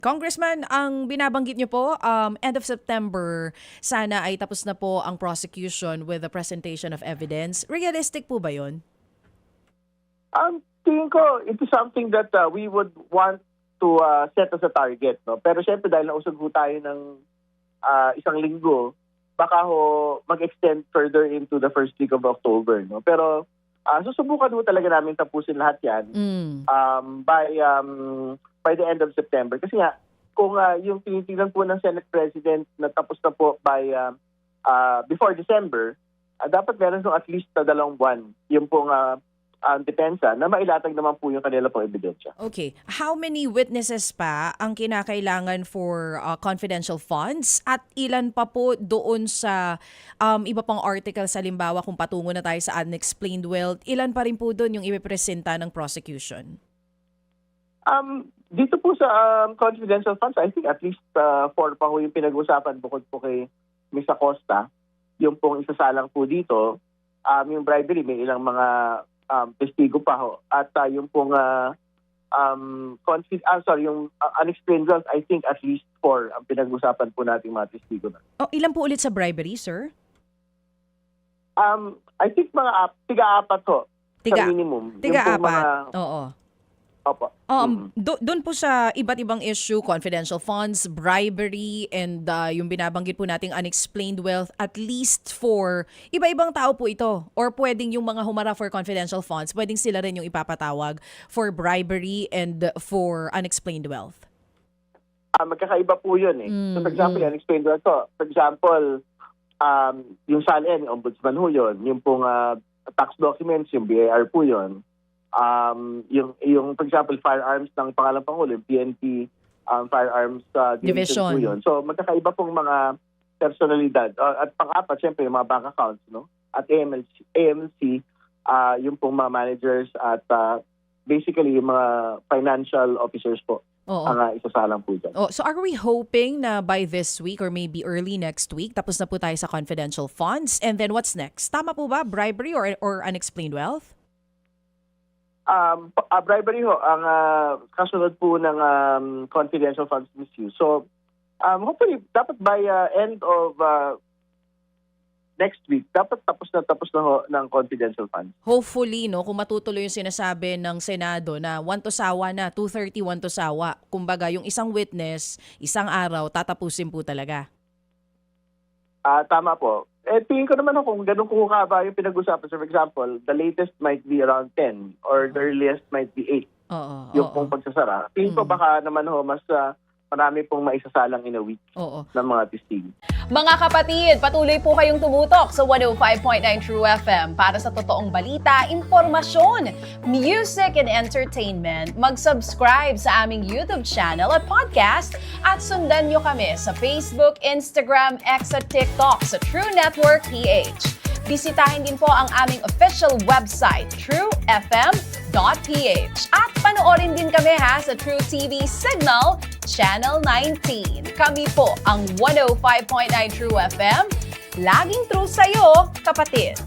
Congressman, ang binabanggit niyo po, end of September, sana ay tapos na po ang prosecution with the presentation of evidence. Realistic po ba yun? Tingin ko, it is something that we would want to set as a target. No? Pero syempre dahil nausog ho tayo ng isang linggo, baka ho mag-extend further into the first week of October. No? Pero susubukan ho talaga namin tapusin lahat yan by the end of September. Kasi nga, kung yung tinitingnan po ng Senate President na tapos na po by before December, dapat meron at least 2 buwan yung pong depensa na mailatag naman po yung kanila pong ebidensya. Okay. How many witnesses pa ang kinakailangan for confidential funds? At ilan pa po doon sa iba pang articles, halimbawa kung patungo na tayo sa unexplained wealth, ilan pa rin po doon yung ipipresenta ng prosecution? Dito po sa confidential funds, I think at least 4 pa ho yung pinag-usapan bukod po kay Ms. Acosta. Yung pong isasalang po dito, yung bribery, may ilang mga testigo pa ho. At yung pong yung unexplained wealth, I think at least 4 ang pinag-usapan po nating mga testigo na. Oh, ilan po ulit sa bribery, sir? I think mga tiga-4 ho. Sa minimum. Tiga-4, oo. Opo. Doon po sa iba't ibang issue, confidential funds, bribery, and yung binabanggit po nating unexplained wealth, at least for iba-ibang tao po ito. Or pwedeng yung mga humara for confidential funds, pwedeng sila rin yung ipapatawag for bribery and for unexplained wealth. Magkakaiba po yun eh. So for example, unexplained wealth to. For example, yung SALN, yung ombudsman ho yun. Yung pong tax documents, yung BAR po yun. Yung for example firearms ng pangalang pangulo, yung PNP firearms division po yun. So magkakaiba pong mga personalidad. At pang-apat syempre yung mga bank accounts, no? At AMC yung pong mga managers at basically yung mga financial officers po. Ang isasalang po dyan. So are we hoping na by this week or maybe early next week tapos na po tayo sa confidential funds, and then what's next? Tama po ba? Bribery or unexplained wealth? Bribery ho ang kasunod po ng confidential funds misuse. So hopefully dapat by end of next week dapat tapos na ho ng confidential funds. Hopefully, no, kung matutuloy yung sinasabi ng Senado na 1 to sawa na, 2:30 1 to sawa. Kumbaga yung isang witness, isang araw tatapusin po talaga. Tama po. Tingin ko naman kung ganun kuhaba yung pinag-usapan. So for example, the latest might be around 10 or the earliest might be 8 yung pong pagsasara. Tingin ko baka naman mas marami pong maisasalang in a week ng mga testigo. Mga kapatid, patuloy po kayong tumutok sa 105.9 True FM para sa totoong balita, impormasyon, music and entertainment. Mag-subscribe sa aming YouTube channel at podcast at sundan nyo kami sa Facebook, Instagram, X at TikTok sa True Network PH. Bisitahin din po ang aming official website, truefm.ph. At panoorin din kami sa True TV Signal, Channel 19. Kami po ang 105.9 True FM. Laging true sa'yo, kapatid.